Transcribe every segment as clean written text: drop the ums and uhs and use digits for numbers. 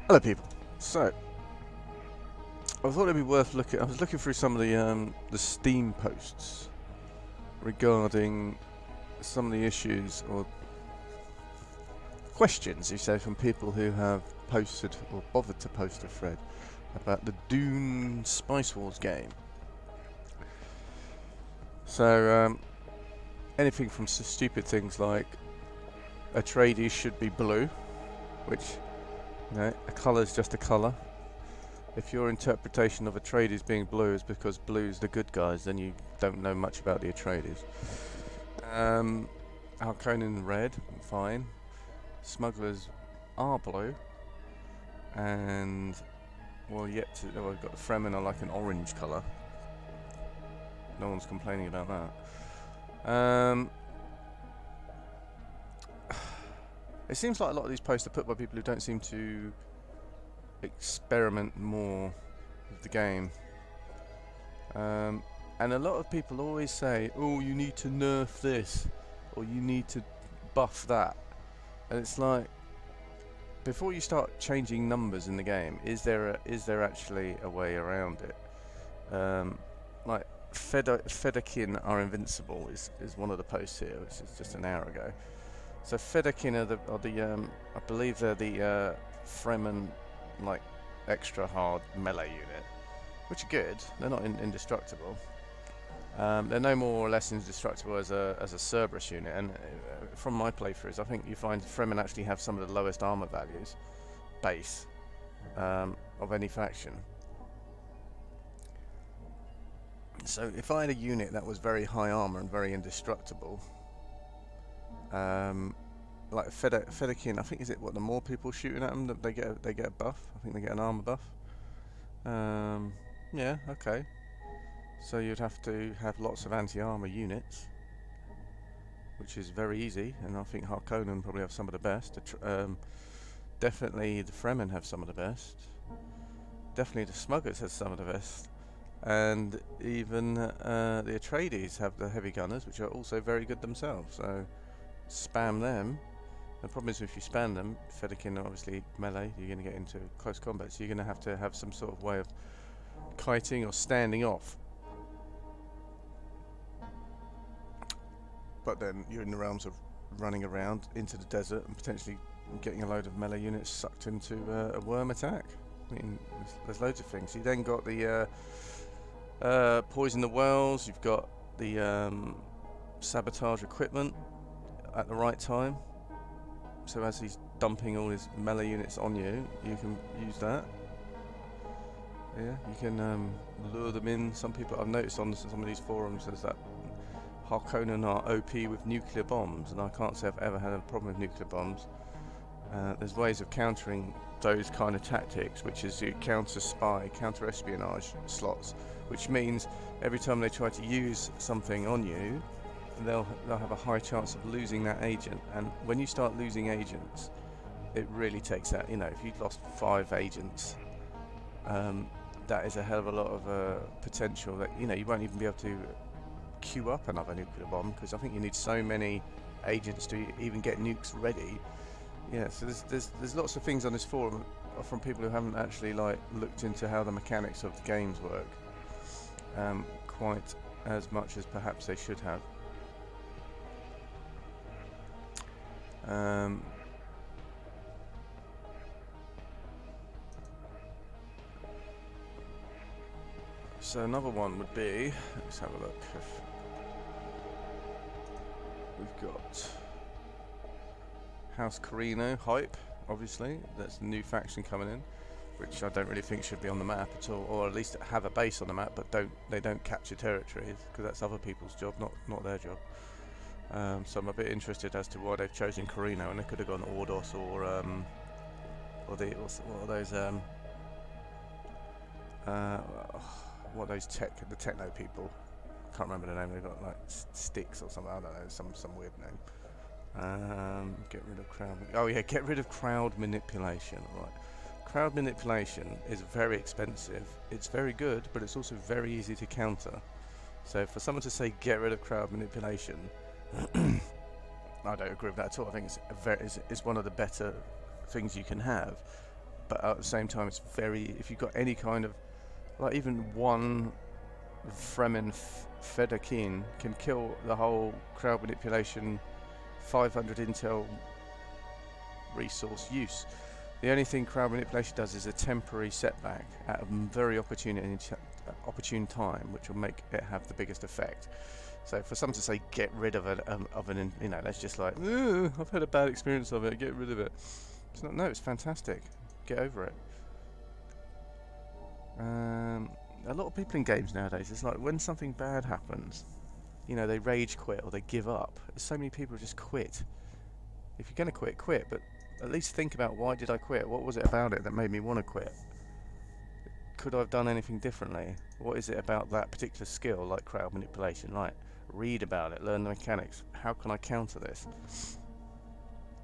Hello, people. So, I thought it'd be worth looking. I was looking through some of the Steam posts regarding some of the issues or questions, you say, from people who have posted or bothered to post a thread about the Dune Spice Wars game. So, anything from stupid things like Atreides should be blue, which, you know, a colour is just a colour. If your interpretation of Atreides being blue is because blue's the good guys, then you don't know much about the Atreides. Harkonnen red, fine. Smugglers are blue, and well, we've got the Fremen are like an orange colour. No one's complaining about that. It seems like a lot of these posts are put by people who don't seem to experiment more with the game. And a lot of people always say, oh, you need to nerf this, or you need to buff that. And it's like, before you start changing numbers in the game, is there actually a way around it? Like Federkin are invincible is one of the posts here, which is just an hour ago. So Federkin are the I believe they're the Fremen, like, extra hard melee unit, which are good. They're not indestructible. They're no more or less indestructible as a Cerberus unit, and from my playthroughs, I think you find Fremen actually have some of the lowest armor values, base, of any faction. So if I had a unit that was very high armor and very indestructible, like Federkin, I think, is it what, the more people shooting at them, that they get a buff? I think they get an armor buff. Yeah, okay. So you'd have to have lots of anti-armor units, which is very easy, and I think Harkonnen probably have some of the best. Definitely the Fremen have some of the best. Definitely the Smugglers have some of the best. And even the Atreides have the heavy gunners, which are also very good themselves. So spam them. The problem is, if you spam them, Federkin are obviously melee, you're going to get into close combat, so you're going to have some sort of way of kiting or standing off. But then you're in the realms of running around into the desert and potentially getting a load of melee units sucked into a worm attack. I mean, there's loads of things. You then got the poison the wells, you've got the sabotage equipment at the right time. So as he's dumping all his melee units on you, you can use that. Yeah, you can lure them in. Some people, I've noticed on some of these forums, there's that Harkonnen are OP with nuclear bombs, and I can't say I've ever had a problem with nuclear bombs. There's ways of countering those kind of tactics, which is you counter spy, counter espionage slots, which means every time they try to use something on you, they'll have a high chance of losing that agent. And when you start losing agents, it really takes that. You know, if you've lost 5 agents, that is a hell of a lot of potential that, you know, you won't even be able to queue up another nuclear bomb, because I think you need so many agents to even get nukes ready. Yeah, so there's lots of things on this forum from people who haven't actually looked into how the mechanics of the games work quite as much as perhaps they should have. So another one would be, let's have a look. We've got House Carino hype, obviously. That's a new faction coming in, which I don't really think should be on the map at all, or at least have a base on the map, but they don't capture territories, because that's other people's job, not their job. So I'm a bit interested as to why they've chosen Carino, and they could have gone Ordos or what are those what are those the techno people? Can't remember the name. They've got like sticks or something. I don't know, some weird name. Get rid of crowd. Oh yeah, get rid of crowd manipulation. Right. Crowd manipulation is very expensive. It's very good, but it's also very easy to counter. So for someone to say get rid of crowd manipulation, I don't agree with that at all. I think it's one of the better things you can have. but at the same time it's very, if you've got any kind of, like even one Fremen Federkin can kill the whole crowd manipulation 500 intel resource use. The only thing crowd manipulation does is a temporary setback at a very opportune time, which will make it have the biggest effect. So for someone to say get rid of an you know, that's just like, I've had a bad experience of it, get rid of it. It's not, no, it's fantastic. Get over it. A lot of people in games nowadays, it's like when something bad happens, you know, they rage quit or they give up. There's so many people who just quit. If you're going to quit, quit, but at least think about, why did I quit? What was it about it that made me want to quit? Could I have done anything differently? What is it about that particular skill, like crowd manipulation? Right, read about it, learn the mechanics. How can I counter this?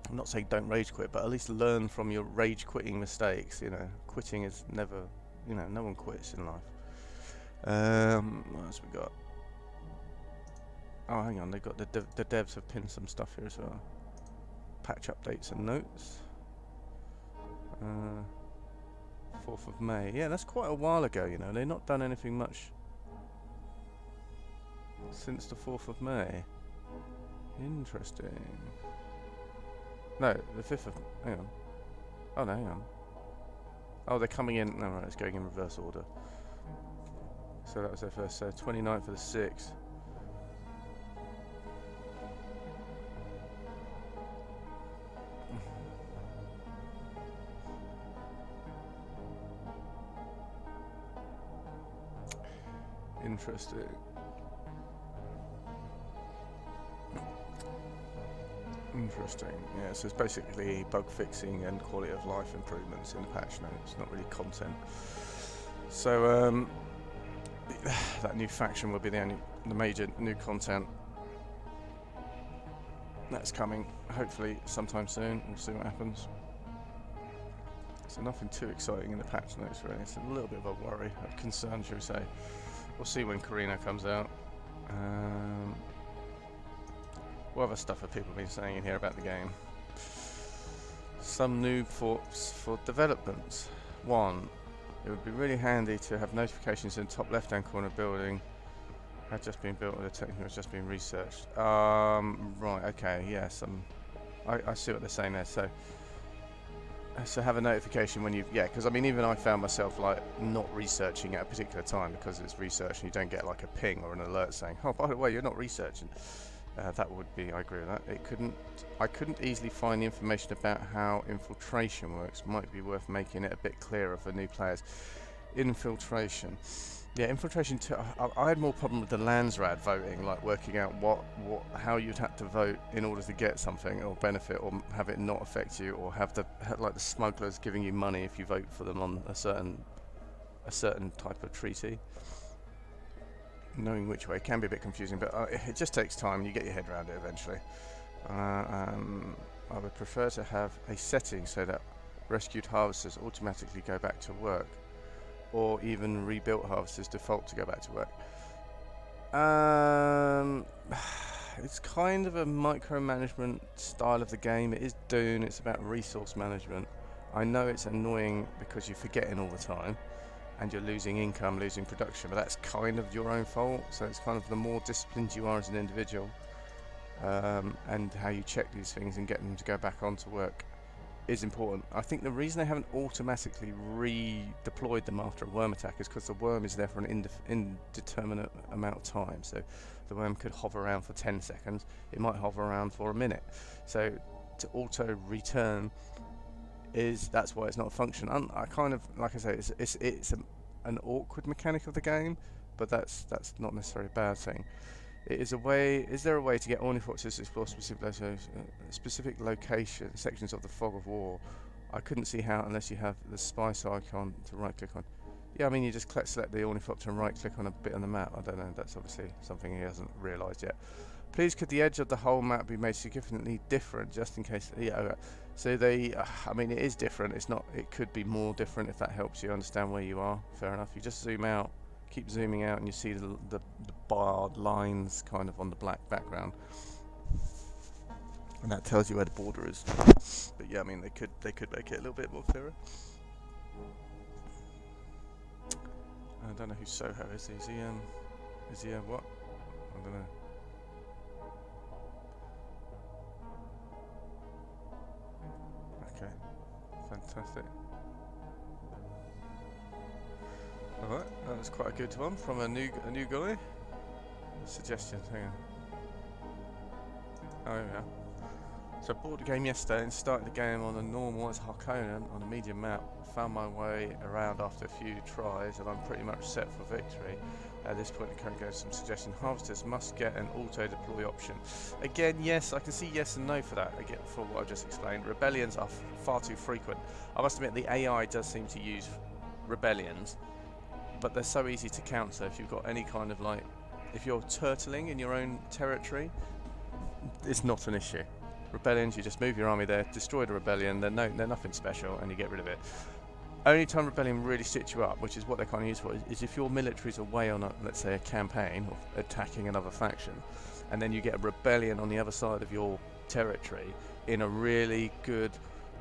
I'm not saying don't rage quit, but at least learn from your rage quitting mistakes. You know, quitting is never, you know, no one quits in life. What else we got? Oh, hang on, they've got the devs have pinned some stuff here as well. Patch updates and notes. 4th of May. Yeah, that's quite a while ago, you know. They've not done anything much since the 4th of May. Interesting. No, the 5th of... Hang on. Oh, no, hang on. Oh, they're coming in... No, right, it's going in reverse order. So that was their first... So 29th of the 6th. Interesting. Interesting. Yeah, so it's basically bug fixing and quality of life improvements in the patch notes, not really content. So that new faction will be the major new content that's coming, hopefully sometime soon. We'll see what happens. So nothing too exciting in the patch notes really. It's a little bit of a worry, a concern, should we say. We'll see when Karina comes out. What other stuff have people been saying in here about the game? Some new thoughts for development. 1. It would be really handy to have notifications in the top left-hand corner building had just been built or the technical has just been researched. Right, okay, yes. I see what they're saying there. So have a notification when you, yeah, because I mean, even I found myself like not researching at a particular time because it's research and you don't get like a ping or an alert saying, oh, by the way, you're not researching. That would be, I agree with that. I couldn't easily find the information about how infiltration works. Might be worth making it a bit clearer for new players. Infiltration. Yeah, infiltration too. I had more problem with the Landsrad voting, like working out how you'd have to vote in order to get something or benefit, or have it not affect you, or have the smugglers giving you money if you vote for them on a certain type of treaty. Knowing which way can be a bit confusing, but it just takes time. You get your head around it eventually. I would prefer to have a setting so that rescued harvesters automatically go back to work, or even rebuilt harvesters default to go back to work. It's kind of a micromanagement style of the game. It is Dune. It's about resource management. I know it's annoying because you're forgetting all the time and you're losing income, losing production, but that's kind of your own fault. So it's kind of the more disciplined you are as an individual, and how you check these things and get them to go back onto work is important. I think the reason they haven't automatically redeployed them after a worm attack is because the worm is there for an indeterminate amount of time. So the worm could hover around for 10 seconds, it might hover around for a minute. So to auto return that's why it's not a function. I kind of, like I say, it's an awkward mechanic of the game, but that's not necessarily a bad thing. It is a way. Is there a way to get ornithopters to explore specific locations, sections of the Fog of War? I couldn't see how unless you have the spice icon to right-click on. Yeah, I mean, you just select the ornithopter and right-click on a bit on the map. I don't know. That's obviously something he hasn't realised yet. Please, could the edge of the whole map be made significantly different, just in case? Yeah. Okay. So I mean, it is different. It's not. It could be more different if that helps you understand where you are. Fair enough. You just zoom out. Keep zooming out and you see the barred lines kind of on the black background, and that tells you where the border is. But yeah, I mean, they could make it a little bit more clearer. I don't know who Soho is. Is he what? I don't know. Okay, fantastic. Alright, that was quite a good one from a new guy. Suggestion, hang on. Oh yeah. So I bought the game yesterday and started the game on a normal as Harkonnen on a medium map. Found my way around after a few tries and I'm pretty much set for victory. At this point in the current game, some suggestion: harvesters must get an auto-deploy option. Again, yes, I can see yes and no for that, again, for what I've just explained. Rebellions are far too frequent. I must admit the AI does seem to use rebellions, but they're so easy to counter if you've got any kind of like, if you're turtling in your own territory, it's not an issue. Rebellions, you just move your army there, destroy the rebellion, they're nothing special, and you get rid of it. Only time rebellion really stitch you up, which is what they're kind of used for, is if your military's away on, let's say, a campaign, or attacking another faction, and then you get a rebellion on the other side of your territory in a really good,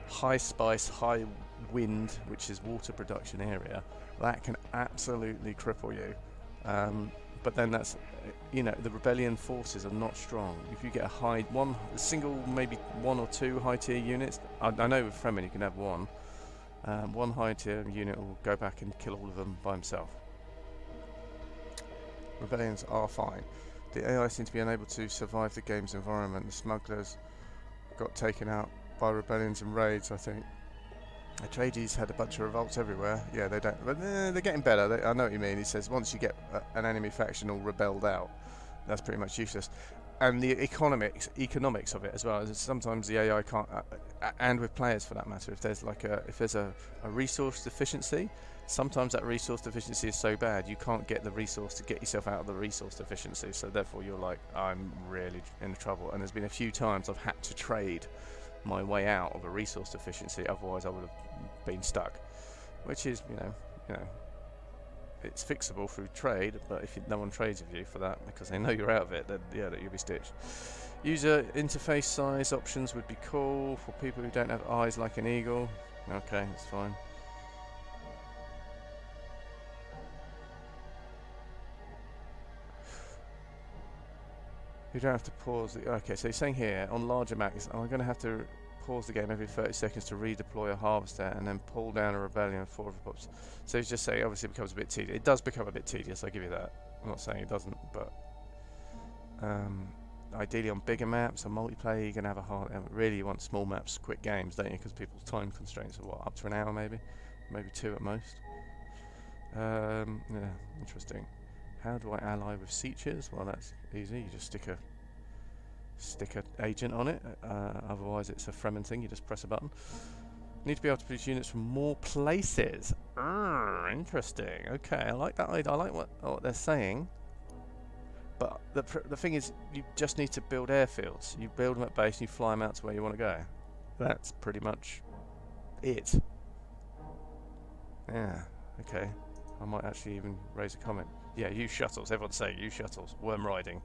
high spice, high wind, which is water production area, that can absolutely cripple you. But then that's, you know, the rebellion forces are not strong. If you get a single, maybe one or two high tier units, I know with Fremen you can have one. One high tier unit will go back and kill all of them by himself. Rebellions are fine. The AI seem to be unable to survive the game's environment. The smugglers got taken out by rebellions and raids, I think. Atreides had a bunch of revolts everywhere. Yeah, they don't, but they're getting better. I know what you mean. He says once you get an enemy faction all rebelled out, that's pretty much useless. And the economics of it as well. Sometimes the AI can't, and with players for that matter. If there's like a resource deficiency, sometimes that resource deficiency is so bad you can't get the resource to get yourself out of the resource deficiency. So therefore you're like, I'm really in trouble. And there's been a few times I've had to trade my way out of a resource deficiency, otherwise I would have been stuck. Which is, you know, it's fixable through trade, but if no one trades with you for that because they know you're out of it, then yeah, that you'll be stitched. User interface size options would be cool for people who don't have eyes like an eagle. Okay, that's fine. You don't have to pause the, okay, so you're saying here on larger maps, I'm going to have to pause the game every 30 seconds to redeploy a harvester and then pull down a rebellion for pops. So he's just saying obviously it becomes a bit tedious. It does become a bit tedious, I give you that. I'm not saying it doesn't, but ideally on bigger maps, on multiplayer, you're going to have a hard, really you want small maps, quick games, don't you? Because people's time constraints are what, up to an hour maybe? Maybe 2 at most. Yeah, interesting. How do I ally with Seachers? Well, that's easy. You just stick a agent on it. Otherwise, it's a Fremen thing. You just press a button. Need to be able to produce units from more places. Interesting. Okay, I like that. I like what they're saying. But the thing is, you just need to build airfields. You build them at base, and you fly them out to where you want to go. That's pretty much it. Yeah. Okay. I might actually even raise a comment. Yeah, use shuttles. Everyone's saying use shuttles. Worm riding.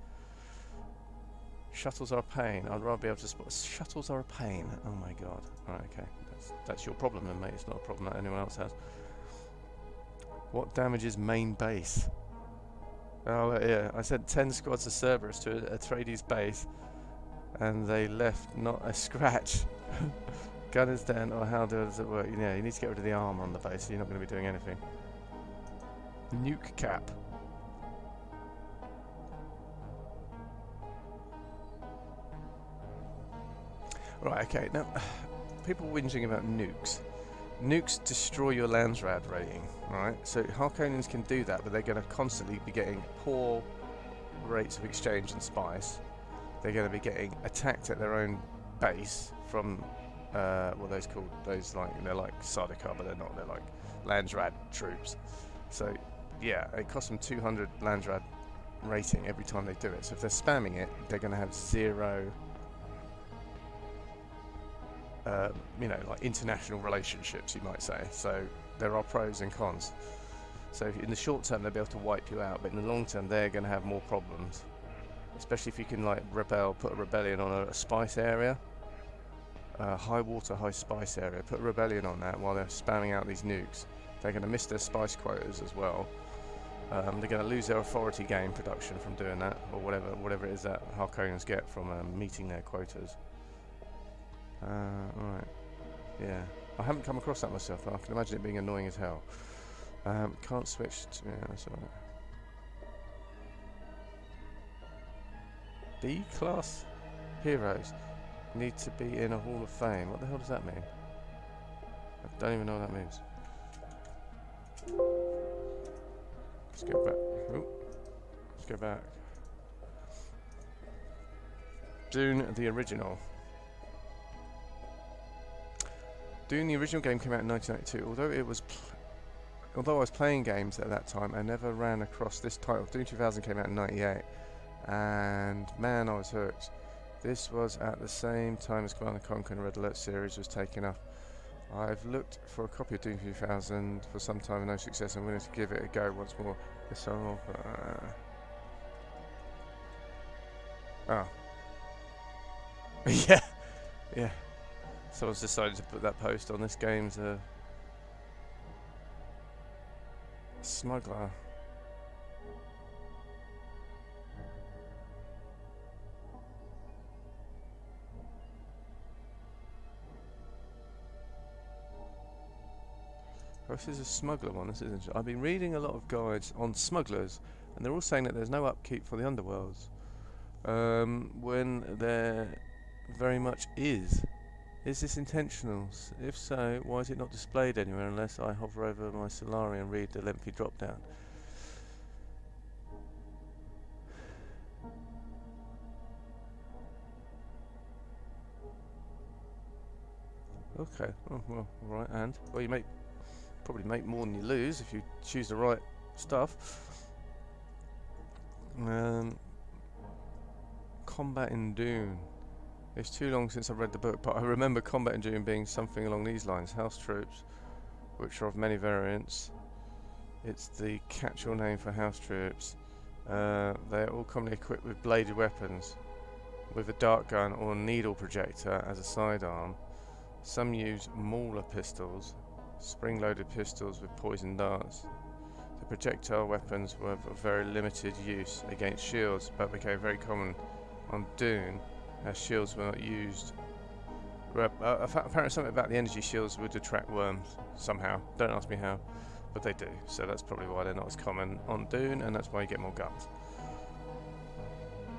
Shuttles are a pain. I'd rather be able to spot. Shuttles are a pain. Oh my god. Alright, okay. That's your problem then, mate. It's not a problem that anyone else has. What damages main base? Oh, yeah. I sent 10 squads of Cerberus to a Atreides base, and they left not a scratch. Gunners down, or how does it work? Yeah, you need to get rid of the armor on the base, so you're not going to be doing anything. Nuke cap. Right, okay, now, people whinging about nukes. Nukes destroy your Landsrad rating, right? So Harkonnens can do that, but they're going to constantly be getting poor rates of exchange and spice. They're going to be getting attacked at their own base from, what those called, those like, they're like Sardaukar, but they're not, they're like Landsrad troops. So, yeah, it costs them 200 Landsrad rating every time they do it. So if they're spamming it, they're going to have 0... you know, like international relationships, you might say. So there are pros and cons. So in the short term, they'll be able to wipe you out, but in the long term, they're going to have more problems. Especially if you can like put a rebellion on a spice area, high water, high spice area. Put a rebellion on that while they're spamming out these nukes. They're going to miss their spice quotas as well. They're going to lose their authority game production from doing that, or whatever it is that Harkonnens get from meeting their quotas. Right. Yeah. I haven't come across that myself, but I can imagine it being annoying as hell. Can't switch to... Yeah, that's alright. B-class heroes need to be in a Hall of Fame. What the hell does that mean? I don't even know what that means. Let's go back. Oh, let's go back. Dune, the original. Dune, the original game, came out in 1992. Although I was playing games at that time, I never ran across this title. Dune 2000 came out in 98, and man, I was hooked. This was at the same time as Command & Conquer and Red Alert series was taken up. I've looked for a copy of Dune 2000 for some time with no success. I'm willing to give it a go once more. Oh. Yeah. Yeah. Someone's decided to put that post on. This game's a smuggler. Oh, this is a smuggler one. This is interesting. I've been reading a lot of guides on smugglers, and they're all saying that there's no upkeep for the Underworlds. When there very much is. Is this intentional? If so, why is it not displayed anywhere unless I hover over my Solari and read the lengthy drop down? Okay, oh, well, alright, and? Well, you probably make more than you lose if you choose the right stuff. Combat in Dune. It's too long since I've read the book, but I remember combat in Dune being something along these lines. House troops, which are of many variants. It's the catch-all name for house troops. They're all commonly equipped with bladed weapons, with a dart gun or needle projector as a sidearm. Some use mauler pistols, spring-loaded pistols with poison darts. The projectile weapons were of very limited use against shields, but became very common on Dune, as shields were not used. Apparently something about the energy shields would attract worms somehow. Don't ask me how, but they do. So that's probably why they're not as common on Dune, and that's why you get more guns.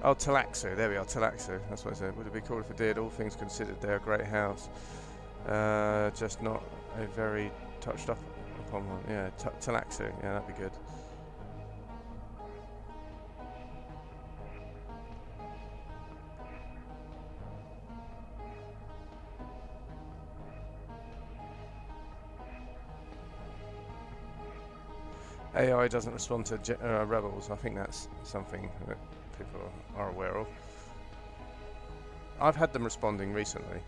Oh, Talaxu. There we are, Talaxu. That's what I said. Would it be cool if it did? All things considered, they're a great house. Just not a very touched up upon one. Yeah, Talaxu. Yeah, that'd be good. AI doesn't respond to rebels. I think that's something that people are aware of. I've had them responding recently.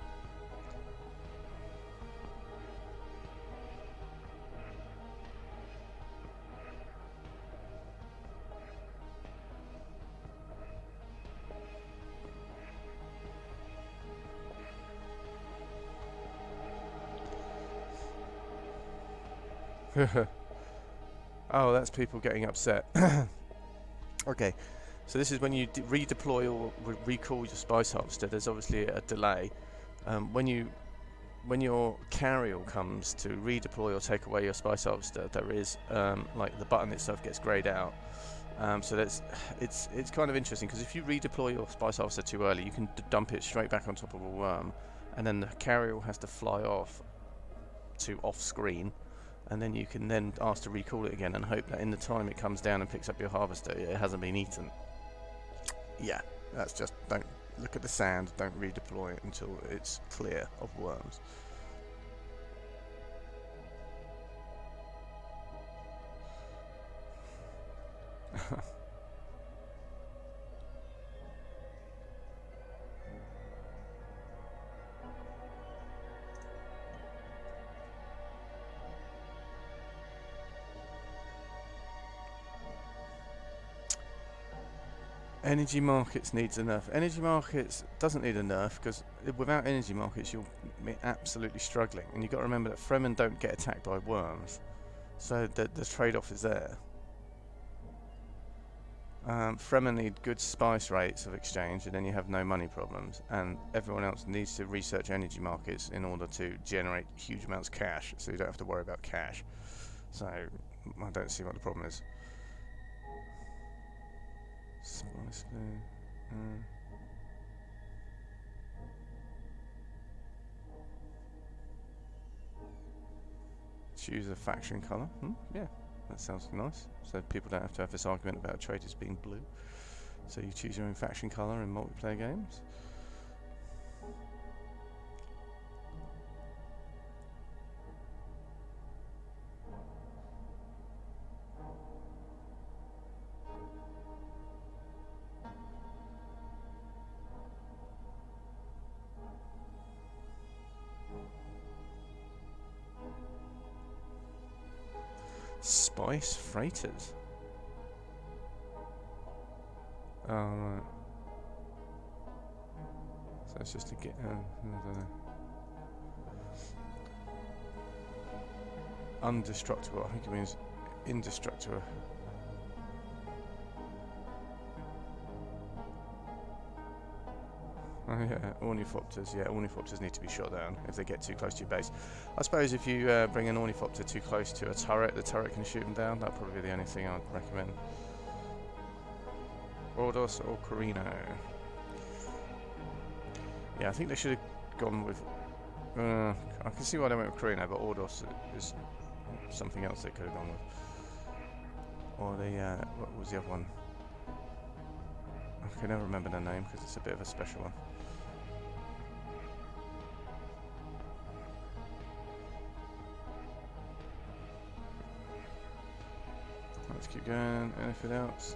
Oh, that's people getting upset. Okay, so this is when you redeploy or recall your spice harvester. There's obviously a delay. When your carrier comes to redeploy or take away your spice harvester, there is like the button itself gets greyed out. So it's kind of interesting, because if you redeploy your spice harvester too early, you can dump it straight back on top of a worm, and then the carrier has to fly off to off screen. And then you can then ask to recall it again and hope that in the time it comes down and picks up your harvester, it hasn't been eaten. Yeah, that's just, don't look at the sand, don't redeploy it until it's clear of worms. Energy markets needs a nerf. Energy markets doesn't need a nerf, because without energy markets you'll be absolutely struggling. And you've got to remember that Fremen don't get attacked by worms, so the trade-off is there. Fremen need good spice rates of exchange, and then you have no money problems. And everyone else needs to research energy markets in order to generate huge amounts of cash, so you don't have to worry about cash. So I don't see what the problem is. Spice glue. Choose a faction colour. Yeah, that sounds nice. So people don't have to have this argument about traitors being blue. So you choose your own faction colour in multiplayer games. Spice freighters. Oh, right. So it's just to get. I don't know. Undestructible. I think it means indestructible. Oh yeah, ornithopters. Yeah, ornithopters need to be shot down if they get too close to your base. I suppose if you bring an ornithopter too close to a turret, the turret can shoot them down. That'd probably be the only thing I'd recommend. Ordos or Carino. Yeah, I think they should have gone with... I can see why they went with Carino, but Ordos is something else they could have gone with. Or the... what was the other one? I can never remember the name because it's a bit of a special one. Let's keep going. Anything else?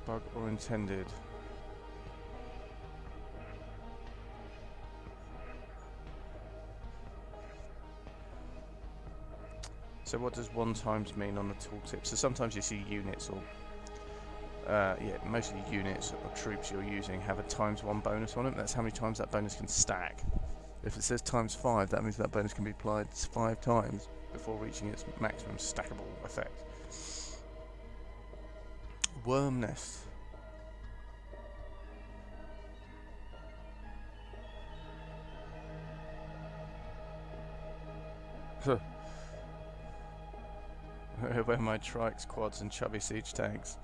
Bug or intended? So what does 1 times mean on the tooltip? So sometimes you see units or yeah, mostly units or troops you're using have a ×1 bonus on it. That's how many times that bonus can stack. If it says ×5, that means that bonus can be applied 5 times before reaching its maximum stackable effect. Worm nest. Where my trikes, quads and chubby siege tanks.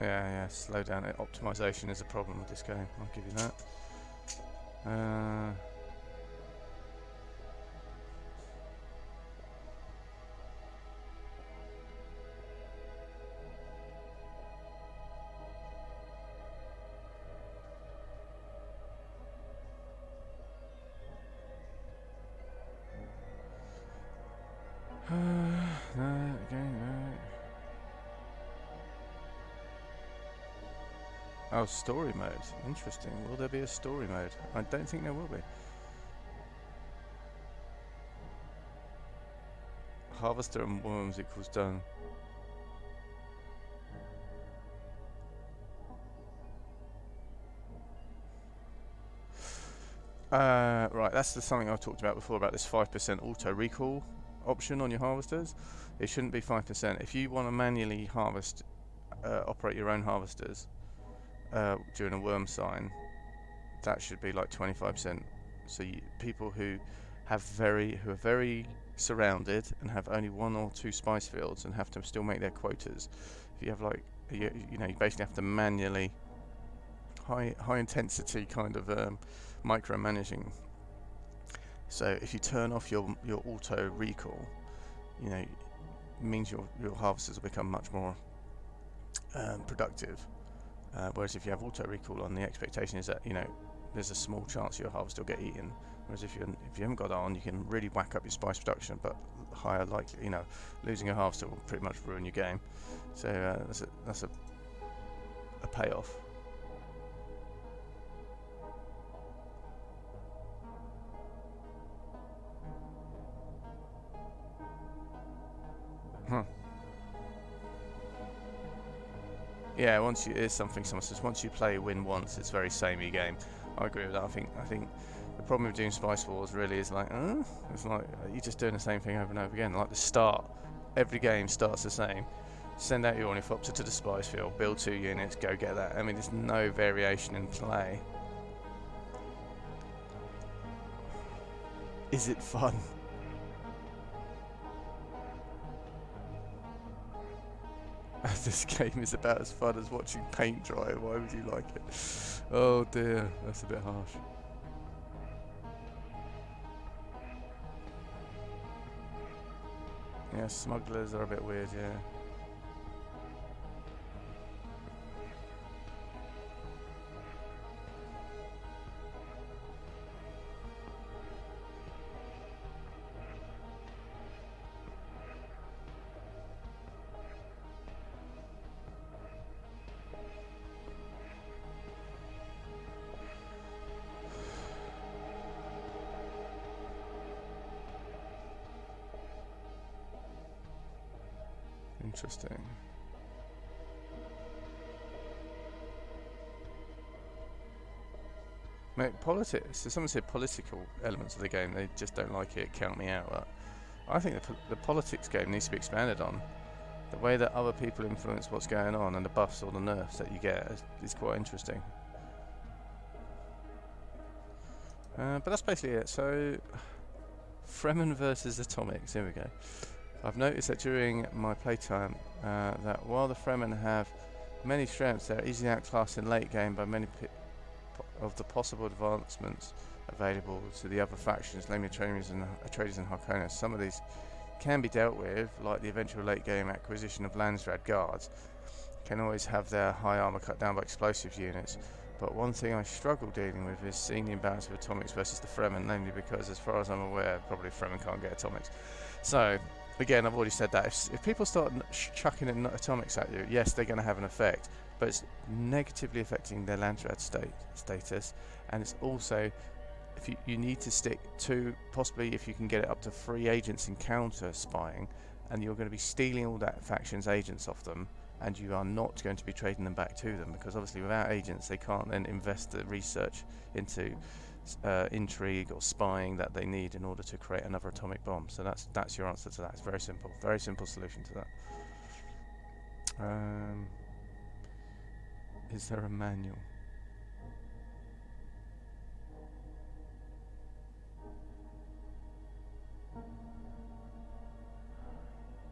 Yeah, slow down. Optimization is a problem with this game, I'll give you that. Oh, story mode. Interesting. Will there be a story mode? I don't think there will be. Harvester and worms equals done. Right, that's something I talked about before about this 5% auto recall option on your harvesters. It shouldn't be 5%. If you want to manually harvest, operate your own harvesters during a worm sign, that should be like 25%. So people who are very surrounded and have only 1 or 2 spice fields and have to still make their quotas. If you have like you basically have to manually high intensity kind of micromanaging. So if you turn off your auto recall, it means your harvesters will become much more productive. Whereas if you have auto recall on, the expectation is that there's a small chance your harvest will get eaten. Whereas if you haven't got that on, you can really whack up your spice production, but higher likely, losing a harvester will pretty much ruin your game. So that's a payoff. Yeah, once you play win once, it's very samey game. I agree with that. I think The problem with Dune Spice Wars really is like, it's like you're just doing the same thing over and over again. Like the start, every game starts the same. Send out your ornithopter to the spice field, build 2 units, go get that. I mean, there's no variation in play. Is it fun? This game is about as fun as watching paint dry. Why would you like it? Oh dear, that's a bit harsh. Yeah, smugglers are a bit weird, yeah. Interesting. Mate, politics. So someone said political elements of the game, they just don't like it, count me out. But I think the politics game needs to be expanded on. The way that other people influence what's going on and the buffs or the nerfs that you get is quite interesting. But that's basically it. So, Fremen versus Atomics, here we go. I've noticed that during my playtime that while the Fremen have many strengths, they're easily outclassed in late game by many of the possible advancements available to the other factions, namely Atreides and Harkonnens. Some of these can be dealt with, like the eventual late game acquisition of Landsrad guards, can always have their high armor cut down by explosives units. But one thing I struggle dealing with is seeing the imbalance of Atomics versus the Fremen, namely because, as far as I'm aware, probably Fremen can't get Atomics. So, again, I've already said that. If people start chucking Atomics at you, yes, they're going to have an effect, but it's negatively affecting their Landsrad status, and it's also, if you need to stick to, possibly if you can get it up to 3 agents in counter spying, and you're going to be stealing all that faction's agents off them, and you are not going to be trading them back to them, because obviously without agents they can't then invest the research into intrigue or spying that they need in order to create another atomic bomb. So that's your answer to that. It's very simple solution to that. Is there a manual?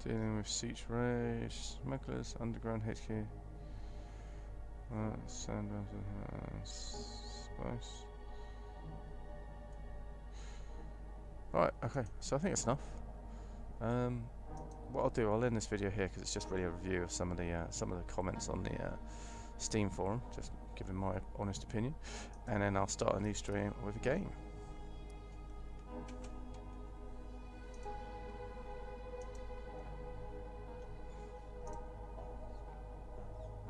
Dealing with siege race, smugglers, underground HQ, spice. Right, okay, so I think it's enough. What I'll do, I'll end this video here because it's just really a review of some of the comments on the Steam forum, just giving my honest opinion, and then I'll start a new stream with a game.